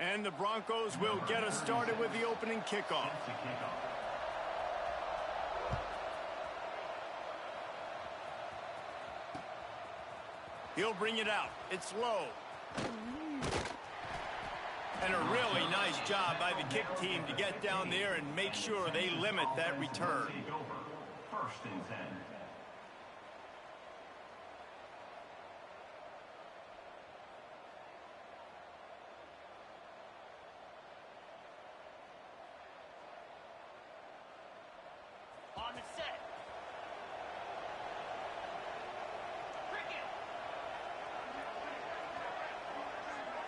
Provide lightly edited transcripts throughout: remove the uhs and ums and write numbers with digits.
And the Broncos will get us started with the opening kickoff. He'll bring it out. It's low. And a really nice job by the kick team to get down there and make sure they limit that return. First and 10. On the set.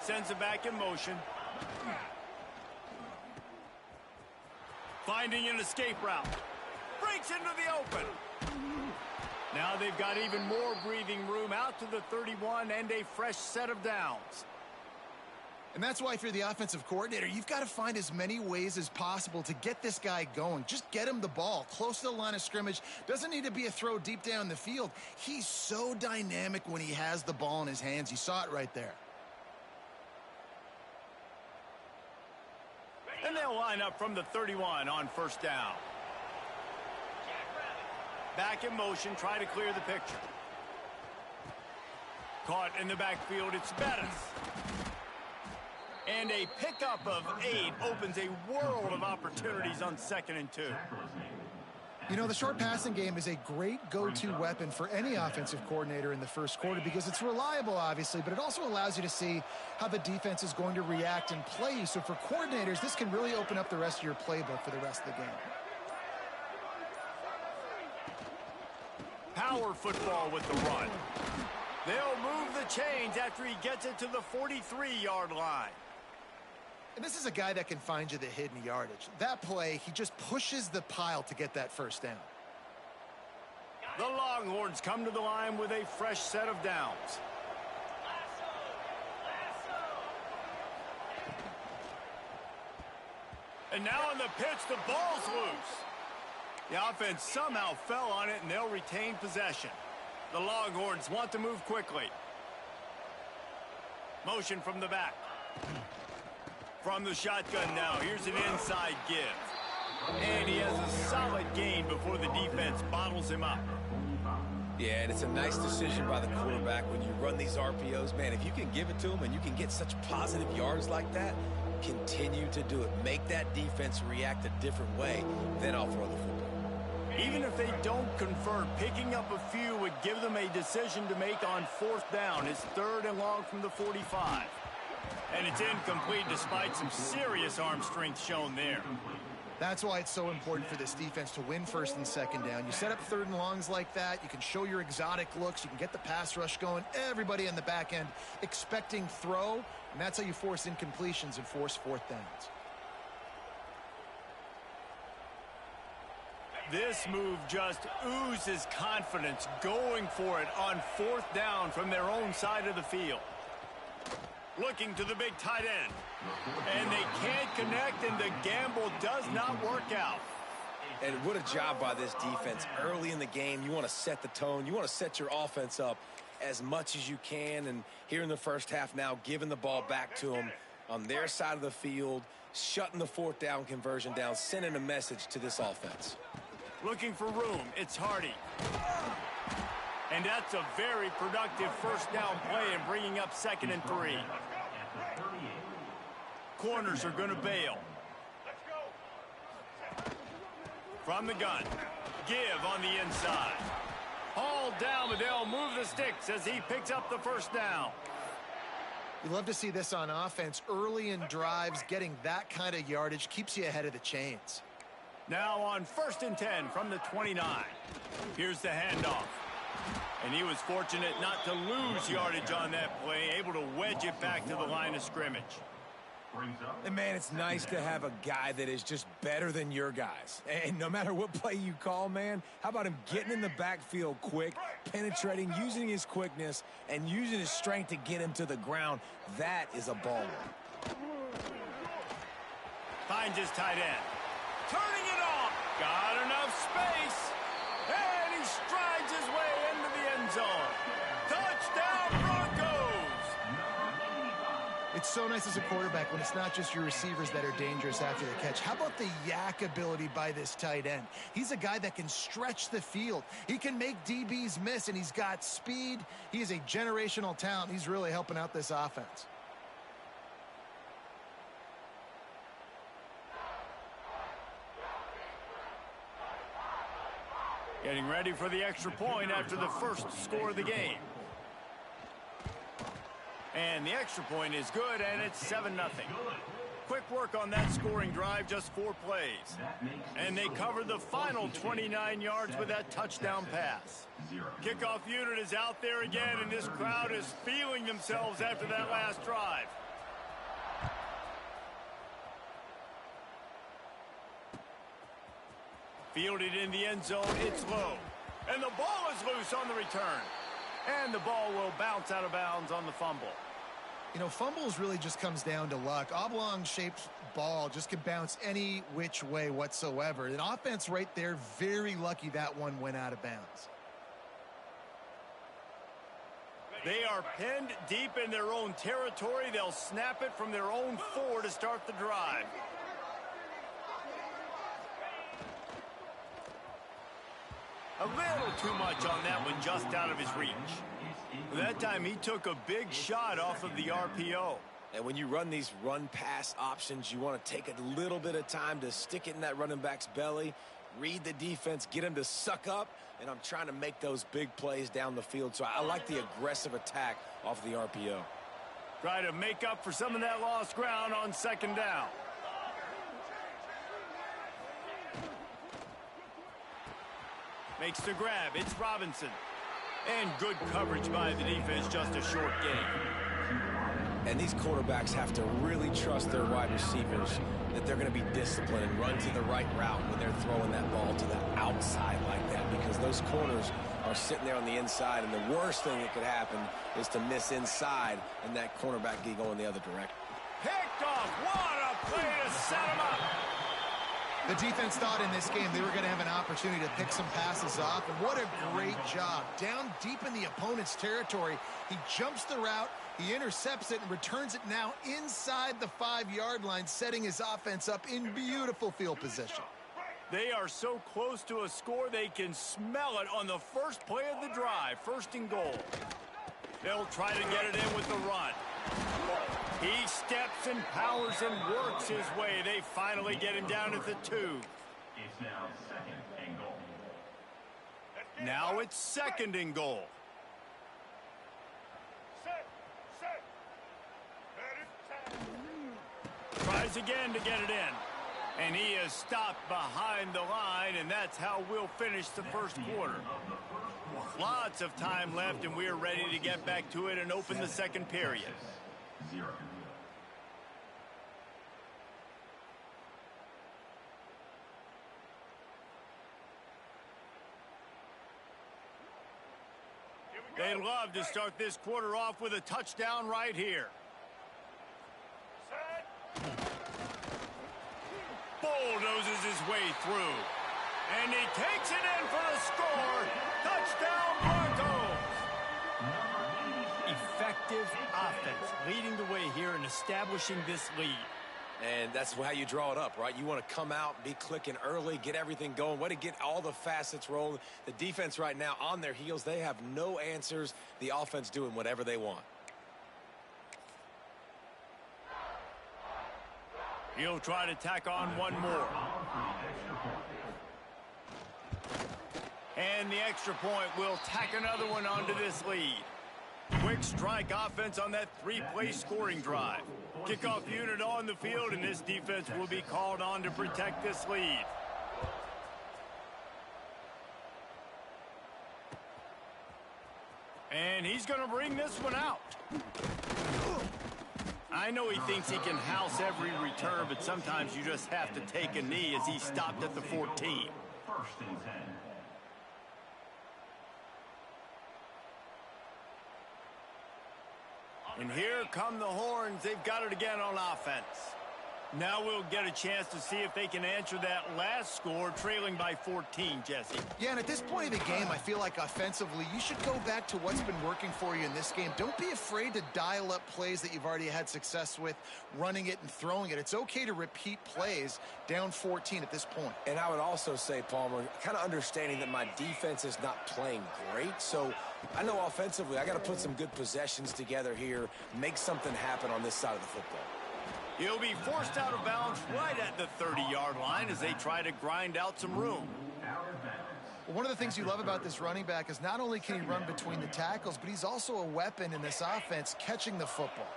Sends it back in motion. Finding an escape route. Breaks into the open. Now they've got even more breathing room out to the 31 and a fresh set of downs. And that's why if you're the offensive coordinator, you've got to find as many ways as possible to get this guy going. Just get him the ball close to the line of scrimmage. Doesn't need to be a throw deep down the field. He's so dynamic when he has the ball in his hands. You saw it right there. And they'll line up from the 31 on first down. Back in motion, try to clear the picture. Caught in the backfield, it's Bettis. And a pickup of 8 opens a world of opportunities on 2nd and 2. You know, the short passing game is a great go-to weapon for any offensive coordinator in the first quarter because it's reliable, obviously, but it also allows you to see how the defense is going to react and play you. So for coordinators, this can really open up the rest of your playbook for the rest of the game. Power football with the run. They'll move the chains after he gets it to the 43-yard line. And this is a guy that can find you the hidden yardage. That play, he just pushes the pile to get that first down. The Longhorns come to the line with a fresh set of downs. And now on the pitch, the ball's loose. The offense somehow fell on it, and they'll retain possession. The Longhorns want to move quickly. Motion from the back. From the shotgun now, here's an inside give. And he has a solid gain before the defense bottles him up. Yeah, and it's a nice decision by the quarterback when you run these RPOs. Man, if you can give it to him and you can get such positive yards like that, continue to do it. Make that defense react a different way, then I'll throw the football. Even if they don't convert, picking up a few would give them a decision to make on 4th down. It's 3rd and long from the 45. And it's incomplete despite some serious arm strength shown there. That's why it's so important for this defense to win 1st and 2nd down. You set up 3rd and longs like that, you can show your exotic looks, you can get the pass rush going, everybody in the back end expecting throw, and that's how you force incompletions and force 4th downs. This move just oozes confidence, going for it on 4th down from their own side of the field. Looking to the big tight end. And they can't connect, and the gamble does not work out. And what a job by this defense. Early in the game, you want to set the tone. You want to set your offense up as much as you can. And here in the first half now, giving the ball back to them on their side of the field, shutting the 4th down conversion down, sending a message to this offense. Looking for room. It's Hardy. And that's a very productive 1st down play and bringing up 2nd and 3. Corners are going to bail. From the gun. Give on the inside. Hauled down, but they'll move the sticks as he picks up the 1st down. You love to see this on offense. Early in drives, getting that kind of yardage keeps you ahead of the chains. Now on 1st and 10 from the 29. Here's the handoff. And he was fortunate not to lose yardage on that play, able to wedge it back to the line of scrimmage. And, man, it's nice to have a guy that is just better than your guys. And no matter what play you call, man, how about him getting in the backfield quick, penetrating, using his quickness, and using his strength to get him to the ground. That is a baller. Finds his tight end. Turning it off. Got enough space. And he strides his way into the end zone. Touchdown, Broncos! It's so nice as a quarterback when it's not just your receivers that are dangerous after the catch. How about the yak ability by this tight end? He's a guy that can stretch the field. He can make DBs miss, and he's got speed. He is a generational talent. He's really helping out this offense. Getting ready for the extra point after the first score of the game. And the extra point is good, and it's 7-0. Quick work on that scoring drive, just 4 plays. And they covered the final 29 yards with that touchdown pass. Kickoff unit is out there again, and this crowd is feeling themselves after that last drive. Fielded in the end zone, it's low. And the ball is loose on the return. And the ball will bounce out of bounds on the fumble. You know, fumbles really just comes down to luck. Oblong-shaped ball just can bounce any which way whatsoever. An offense right there, very lucky that one went out of bounds. They are pinned deep in their own territory. They'll snap it from their own 4 to start the drive. A little too much on that one, just out of his reach. That time he took a big shot off of the RPO. And when you run these run-pass options, you want to take a little bit of time to stick it in that running back's belly, read the defense, get him to suck up, and I'm trying to make those big plays down the field. So I like the aggressive attack off the RPO. Try to make up for some of that lost ground on second down. Makes the grab. It's Robinson. And good coverage by the defense, just a short gain. And these quarterbacks have to really trust their wide receivers that they're going to be disciplined and run to the right route when they're throwing that ball to the outside like that, because those corners are sitting there on the inside, and the worst thing that could happen is to miss inside and that cornerback get going the other direction. Picked off. What a play to set him up. The defense thought in this game they were going to have an opportunity to pick some passes off, and what a great job. Down deep in the opponent's territory, he jumps the route, he intercepts it, and returns it now inside the 5-yard line, setting his offense up in beautiful field position. They are so close to a score, they can smell it on the first play of the drive. 1st and goal. They'll try to get it in with the run. He steps and powers and works his way. They finally get him down at the 2. It's now 2nd and goal. Now it's 2nd and goal. Tries again to get it in. And he is stopped behind the line, and that's how we'll finish the first quarter. Lots of time left, and we're ready to get back to it and open the second period. 0. They love to start this quarter off with a touchdown right here. Bulldozes his way through. And he takes it in for the score. Touchdown, Broncos. Effective offense leading the way here and establishing this lead. And that's how you draw it up, right? You want to come out, be clicking early, get everything going, way to get all the facets rolling. The defense right now on their heels, they have no answers. The offense doing whatever they want. He'll try to tack on one more. And the extra point will tack another one onto this lead. Quick strike offense on that 3-play scoring drive. Kickoff unit on the field, and this defense will be called on to protect this lead. And he's going to bring this one out. I know he thinks he can house every return, but sometimes you just have to take a knee as he stopped at the 14. 1st and 10. And here come the horns. They've got it again on offense. Now we'll get a chance to see if they can answer that last score, trailing by 14, Jesse. Yeah, and at this point of the game, I feel like offensively, you should go back to what's been working for you in this game. Don't be afraid to dial up plays that you've already had success with, running it and throwing it. It's okay to repeat plays down 14 at this point. And I would also say, Palmer, kind of understanding that my defense is not playing great, so I know offensively I got to put some good possessions together here, make something happen on this side of the football. He'll be forced out of bounds right at the 30-yard line as they try to grind out some room. Well, one of the things you love about this running back is not only can he run between the tackles, but he's also a weapon in this offense catching the football.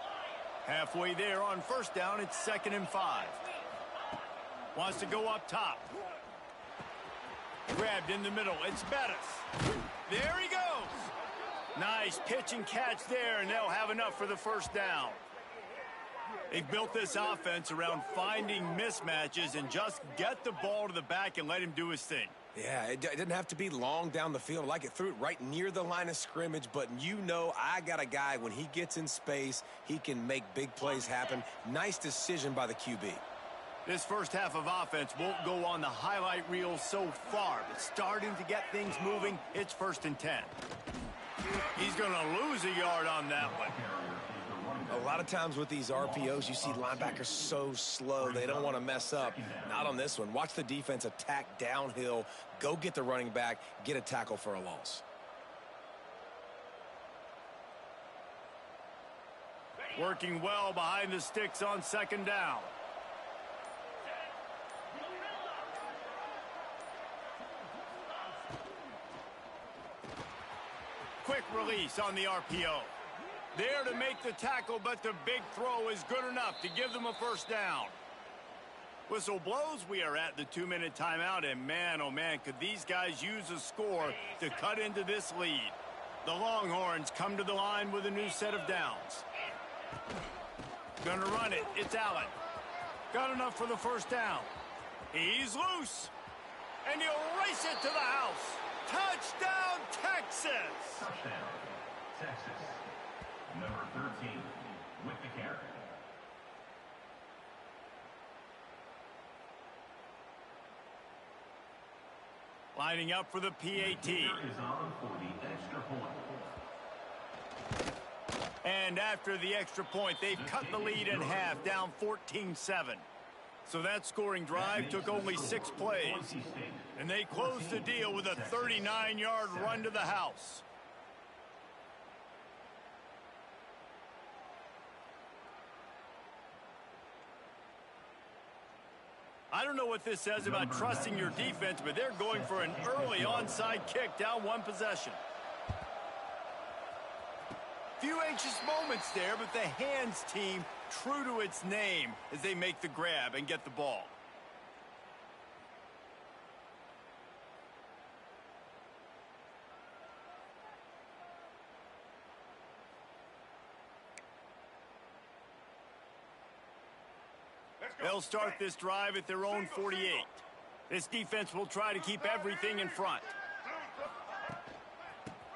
Halfway there on first down, it's 2nd and 5. Wants to go up top. Grabbed in the middle, it's Bettis. There he goes. Nice pitch and catch there, and they'll have enough for the first down. They've built this offense around finding mismatches and just get the ball to the back and let him do his thing. Yeah, it didn't have to be long down the field. Like it threw it right near the line of scrimmage, but you know I got a guy, when he gets in space, he can make big plays happen. Nice decision by the QB. This first half of offense won't go on the highlight reel so far, but starting to get things moving, it's 1st and 10. He's going to lose a yard on that one. A lot of times with these RPOs, you see linebackers so slow, they don't want to mess up. Not on this one. Watch the defense attack downhill, go get the running back, get a tackle for a loss. Working well behind the sticks on 2nd down. Quick release on the RPO. There to make the tackle, but the big throw is good enough to give them a first down. Whistle blows, we are at the 2-minute timeout, and man, oh man, could these guys use a score to cut into this lead. The Longhorns come to the line with a new set of downs. Gonna run it, it's Allen. Got enough for the first down. He's loose, and he'll race it to the house. Touchdown, Texas! Touchdown, Texas. Number 13 with the carry. Lining up for the PAT. Is on for the extra point. And after the extra point, they've cut the lead in half, down 14-7. So that scoring drive took only 6 plays. And they closed the deal with a 39-yard run to the house. I don't know what this says about trusting your defense, but they're going for an early onside kick down 1 possession. Few anxious moments there, but the hands team true to its name as they make the grab and get the ball. They'll start this drive at their own 48. This defense will try to keep everything in front.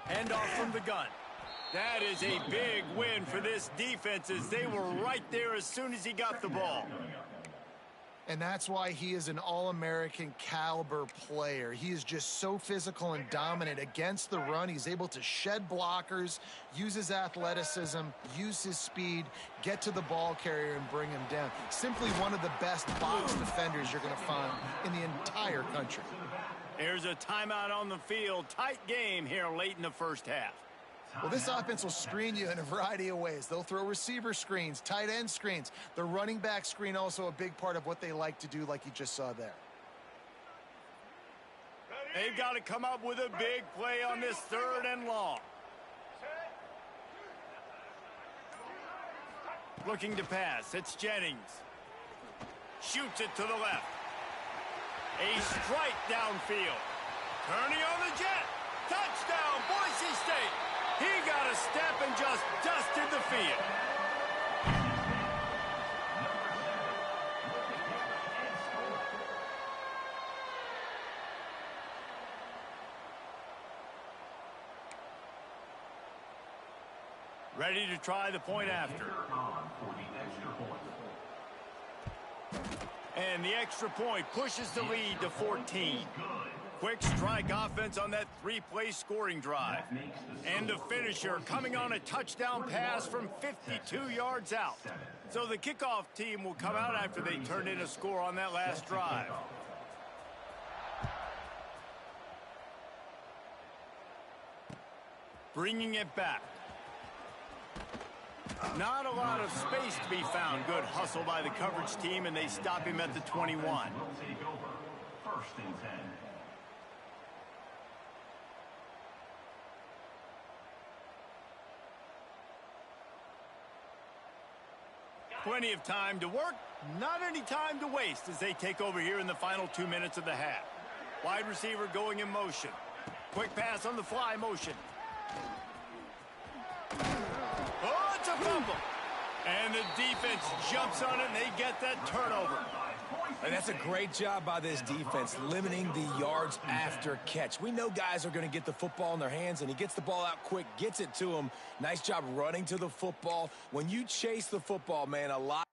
Hand off from the gun. That is a big win for this defense as they were right there as soon as he got the ball. And that's why he is an All-American caliber player. He is just so physical and dominant against the run. He's able to shed blockers, use his athleticism, use his speed, get to the ball carrier and bring him down. Simply one of the best box defenders you're going to find in the entire country. Here's a timeout on the field. Tight game here late in the first half. Well, this offense will screen you in a variety of ways. They'll throw receiver screens, tight end screens. The running back screen also a big part of what they like to do, like you just saw there. They've got to come up with a big play on this 3rd and long. Looking to pass. It's Jennings. Shoots it to the left. A strike downfield. Turning on the jet. Touchdown, Boise State. He got a step and just dusted the field. Ready to try the point after. And the extra point pushes the lead to 14. Quick strike offense on that three-play scoring drive. And the finisher coming on a touchdown pass from 52 yards out. So the kickoff team will come out after they turn in a score on that last drive. Bringing it back. Not a lot of space to be found. Good hustle by the coverage team, and they stop him at the 21. Will take over. First and 10. Plenty of time to work, not any time to waste as they take over here in the final 2 minutes of the half. Wide receiver going in motion. Quick pass on the fly motion. Oh, it's a fumble. And the defense jumps on it, and they get that turnover. And that's a great job by this defense, limiting the yards after catch. We know guys are going to get the football in their hands, and he gets the ball out quick, gets it to him. Nice job running to the football. When you chase the football, man, a lot.